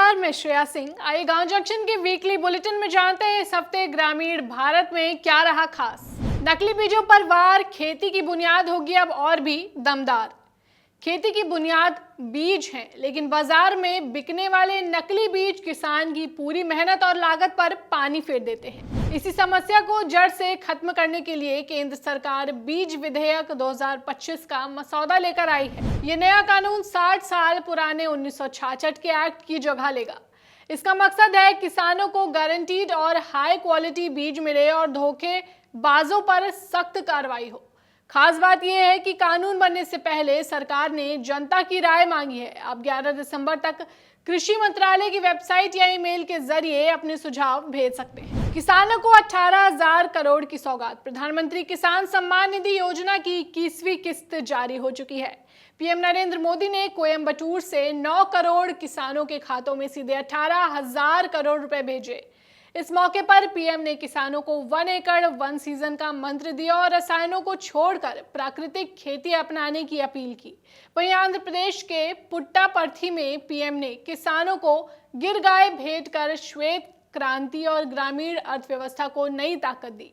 नमस्कार, मैं श्रेया सिंह। आइए गांव जंक्शन के वीकली बुलेटिन में जानते हैं इस हफ्ते ग्रामीण भारत में क्या रहा खास। नकली बीजों पर वार, खेती की बुनियाद होगी अब और भी दमदार। खेती की बुनियाद बीज हैं, लेकिन बाजार में बिकने वाले नकली बीज किसान की पूरी मेहनत और लागत पर पानी फेर देते हैं। इसी समस्या को जड़ से खत्म करने के लिए केंद्र सरकार बीज विधेयक 2025 का मसौदा लेकर आई है। ये नया कानून 60 साल पुराने 1966 के एक्ट की जगह लेगा। इसका मकसद है किसानों को गारंटीड और हाई क्वालिटी बीज मिले और धोखेबाजों पर सख्त कार्रवाई हो। खास बात यह है कि कानून बनने से पहले सरकार ने जनता की राय मांगी है। आप 11 दिसंबर तक कृषि मंत्रालय की वेबसाइट या ईमेल के जरिए अपने सुझाव भेज सकते हैं। किसानों को 18,000 करोड़ की सौगात। प्रधानमंत्री किसान सम्मान निधि योजना की 21वीं किस्त जारी हो चुकी है। पीएम नरेंद्र मोदी ने कोयंबटूर से 9 करोड़ किसानों के खातों में सीधे 18,000 करोड़ रुपए भेजे। इस मौके पर पीएम ने किसानों को 1 एकड़ 1 सीजन का मंत्र दिया और रसायनों को छोड़कर प्राकृतिक खेती अपनाने की अपील की। वहीं आंध्र प्रदेश के पुट्टापर्थी में पीएम ने किसानों को गिर गाय भेंट कर श्वेत क्रांति और ग्रामीण अर्थव्यवस्था को नई ताकत दी।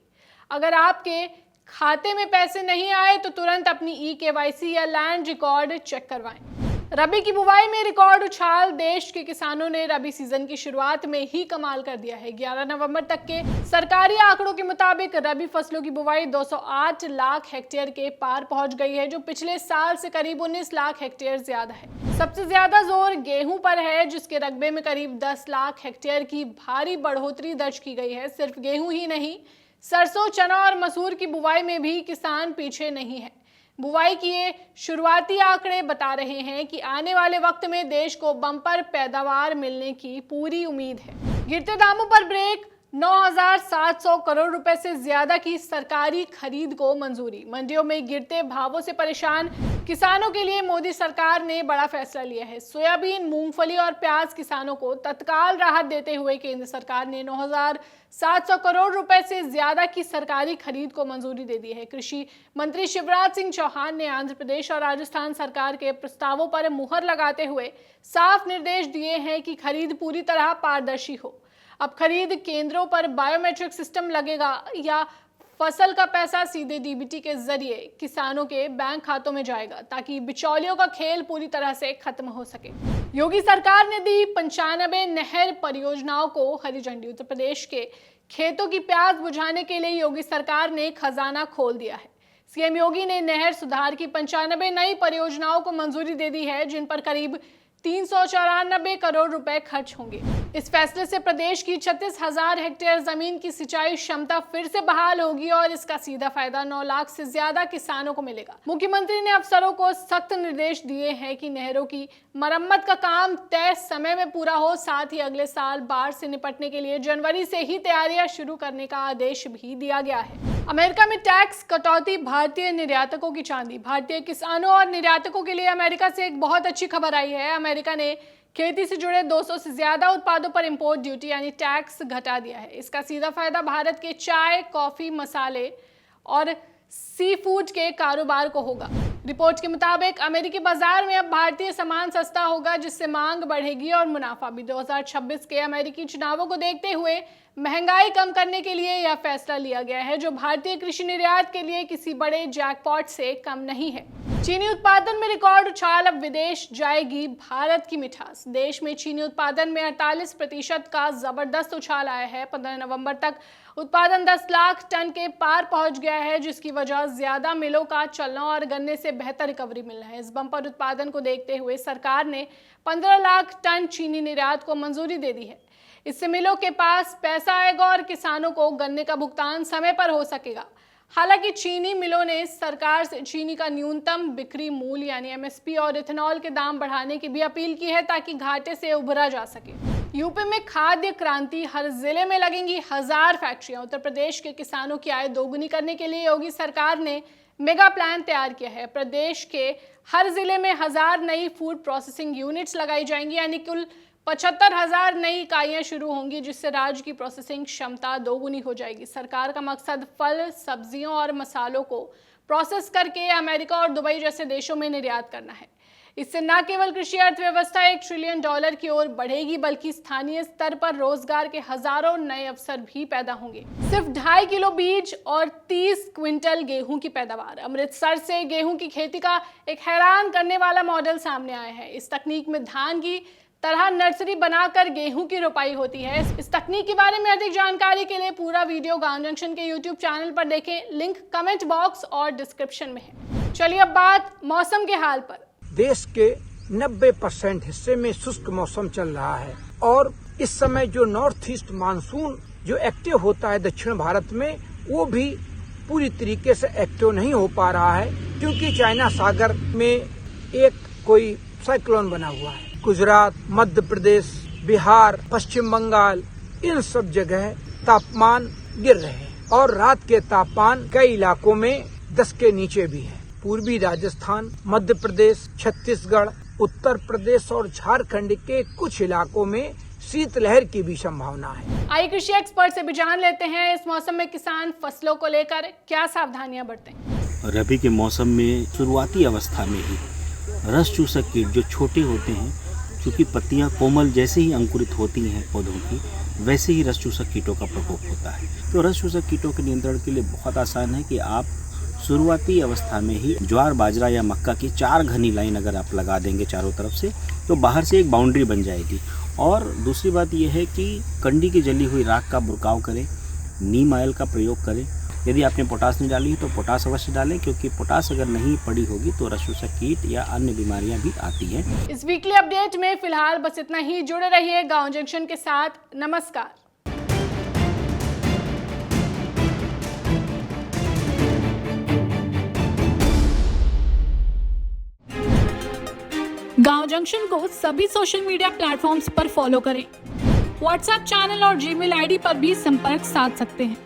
अगर आपके खाते में पैसे नहीं आए तो तुरंत अपनी ई-केवाईसी या लैंड रिकॉर्ड चेक करवाएं। रबी की बुवाई में रिकॉर्ड उछाल। देश के किसानों ने रबी सीजन की शुरुआत में ही कमाल कर दिया है। 11 नवंबर तक के सरकारी आंकड़ों के मुताबिक रबी फसलों की बुवाई 208 लाख हेक्टेयर के पार पहुंच गई है, जो पिछले साल से करीब 19 लाख हेक्टेयर ज्यादा है। सबसे ज्यादा जोर गेहूं पर है, जिसके रकबे में करीब 10 लाख हेक्टेयर की भारी बढ़ोतरी दर्ज की गई है। सिर्फ गेहूं ही नहीं, सरसों, चना और मसूर की बुवाई में भी किसान पीछे नहीं है। बुवाई के ये शुरुआती आंकड़े बता रहे हैं कि आने वाले वक्त में देश को बम्पर पैदावार मिलने की पूरी उम्मीद है। गिरते दामों पर ब्रेक। 9,700 करोड़ रुपए से ज्यादा की सरकारी खरीद को मंजूरी। मंडियों में गिरते भावों से परेशान किसानों के लिए मोदी सरकार ने बड़ा फैसला लिया है। सोयाबीन, मूंगफली और प्याज किसानों को तत्काल राहत देते हुए केंद्र सरकार ने 9,700 करोड़ रुपए से ज्यादा की सरकारी खरीद को मंजूरी दे दी है। कृषि मंत्री शिवराज सिंह चौहान ने आंध्र प्रदेश और राजस्थान सरकार के प्रस्तावों पर मुहर लगाते हुए साफ निर्देश दिए हैं कि खरीद पूरी तरह पारदर्शी हो। अब खरीद केंद्रों पर बायोमेट्रिक सिस्टम लगेगा या फसल का पैसा सीधे डीबीटी के जरिए किसानों के बैंक खातों में जाएगा, ताकि बिचौलियों का खेल पूरी तरह से खत्म हो सके। योगी सरकार ने दी 95 नहर परियोजनाओं को हरी झंडी। उत्तर प्रदेश के खेतों की प्यास बुझाने के लिए योगी सरकार ने खजाना खोल दिया है। सीएम योगी ने नहर सुधार की 95 नई परियोजनाओं को मंजूरी दे दी है, जिन पर करीब 394 करोड़ रुपए खर्च होंगे। इस फैसले से प्रदेश की 36,000 हेक्टेयर जमीन की सिंचाई क्षमता फिर से बहाल होगी और इसका सीधा फायदा 9 लाख से ज्यादा किसानों को मिलेगा। मुख्यमंत्री ने अफसरों को सख्त निर्देश दिए हैं कि नहरों की मरम्मत का काम तय समय में पूरा हो। साथ ही अगले साल बाढ़ से निपटने के लिए जनवरी से ही तैयारियां शुरू करने का आदेश भी दिया गया है। अमेरिका में टैक्स कटौती भारतीय निर्यातकों की चांदी। भारतीय किसानों और निर्यातकों के लिए अमेरिका से एक बहुत अच्छी खबर आई है। अमेरिका ने खेती से जुड़े 200 से ज्यादा उत्पादों पर इंपोर्ट ड्यूटी यानी टैक्स घटा दिया है। इसका सीधा फायदा भारत के चाय, कॉफी, मसाले और सी फूड के कारोबार को होगा। रिपोर्ट के मुताबिक अमेरिकी बाजार में अब भारतीय सामान सस्ता होगा, जिससे मांग बढ़ेगी और मुनाफा भी। 2026 के अमेरिकी चुनावों को देखते हुए महंगाई कम करने के लिए यह फैसला लिया गया है, जो भारतीय कृषि निर्यात के लिए किसी बड़े जैकपॉट से कम नहीं है। चीनी उत्पादन में रिकॉर्ड उछाल। अब विदेश जाएगी भारत की मिठास। देश में चीनी उत्पादन में 48% का जबरदस्त उछाल आया है। 15 नवंबर तक उत्पादन 10 लाख टन के पार पहुंच गया है, जिसकी वजह ज्यादा मिलों का चलना और गन्ने से बेहतर रिकवरी मिलना है। इस बम्पर उत्पादन को देखते हुए सरकार ने 15 लाख टन चीनी निर्यात को मंजूरी दे दी है। इससे मिलों के पास पैसा आएगा और किसानों को गन्ने का भुगतान समय पर हो सकेगा। हालांकि चीनी मिलों ने सरकार से चीनी का न्यूनतम बिक्री मूल्य यानी एमएसपी और इथेनॉल के दाम बढ़ाने की भी अपील की है, ताकि घाटे से उभरा जा सके। यूपी में खाद्य क्रांति। हर जिले में लगेंगी 1000 फैक्ट्रियां। उत्तर प्रदेश के किसानों की आय दोगुनी करने के लिए योगी सरकार ने मेगा प्लान तैयार किया है। प्रदेश के हर जिले में 1000 नई फूड प्रोसेसिंग यूनिट्स लगाई जाएंगी, यानी कुल 75,000 नई इकाइयां शुरू होंगी, जिससे राज्य की प्रोसेसिंग क्षमता दोगुनी हो जाएगी। सरकार का मकसद फल, सब्जियों और मसालों को प्रोसेस करके अमेरिका और दुबई जैसे देशों में निर्यात करना है। इससे न केवल कृषि अर्थव्यवस्था $1 ट्रिलियन की ओर बढ़ेगी, बल्कि स्थानीय स्तर पर रोजगार के हजारों नए अवसर भी पैदा होंगे। सिर्फ 2.5 किलो बीज और 30 क्विंटल गेहूं की पैदावार। अमृतसर से गेहूं की खेती का एक हैरान करने वाला मॉडल सामने आया है। इस तकनीक में धान की तरह नर्सरी बनाकर गेहूं की रोपाई होती है। इस तकनीक के बारे में अधिक जानकारी के लिए पूरा वीडियो गांव जंक्शन के YouTube चैनल पर देखें, लिंक कमेंट बॉक्स और डिस्क्रिप्शन में है। चलिए अब बात मौसम के हाल पर। देश के 90% हिस्से में शुष्क मौसम चल रहा है और इस समय जो नॉर्थ ईस्ट मानसून जो एक्टिव होता है दक्षिण भारत में, वो भी पूरी तरीके से एक्टिव नहीं हो पा रहा है, क्योंकि चाइना सागर में एक कोई साइक्लोन बना हुआ है। गुजरात, मध्य प्रदेश, बिहार, पश्चिम बंगाल, इन सब जगह तापमान गिर रहे हैं और रात के तापमान कई इलाकों में 10 के नीचे भी है। पूर्वी राजस्थान, मध्य प्रदेश, छत्तीसगढ़, उत्तर प्रदेश और झारखंड के कुछ इलाकों में शीतलहर की भी संभावना है। आइए कृषि एक्सपर्ट से भी जान लेते हैं, इस मौसम में किसान फसलों को लेकर क्या सावधानियां बरतें। रबी के मौसम में शुरुआती अवस्था में ही रस चूसक कीट जो छोटे होते हैं, क्योंकि पत्तियां कोमल जैसे ही अंकुरित होती हैं पौधों की, वैसे ही रस चूसक कीटों का प्रकोप होता है। तो रस चूसक कीटों के नियंत्रण के लिए बहुत आसान है कि आप शुरुआती अवस्था में ही ज्वार, बाजरा या मक्का की 4 घनी लाइन अगर आप लगा देंगे चारों तरफ से, तो बाहर से एक बाउंड्री बन जाएगी। और दूसरी बात यह है कि कंडी की जली हुई राख का बुरकाव करें, नीम ऑयल का प्रयोग करें। यदि आपने पोटास नहीं डाली तो पोटास अवश्य डालें, क्योंकि पोटास अगर नहीं पड़ी होगी तो रस चूसक कीट या अन्य बीमारियां भी आती हैं। इस वीकली अपडेट में फिलहाल बस इतना ही। जुड़े रहिए गांव जंक्शन के साथ। नमस्कार। गांव जंक्शन को सभी सोशल मीडिया प्लेटफॉर्म्स पर फॉलो करें। व्हाट्सएप चैनल और जीमेल आईडी पर भी संपर्क साध सकते हैं।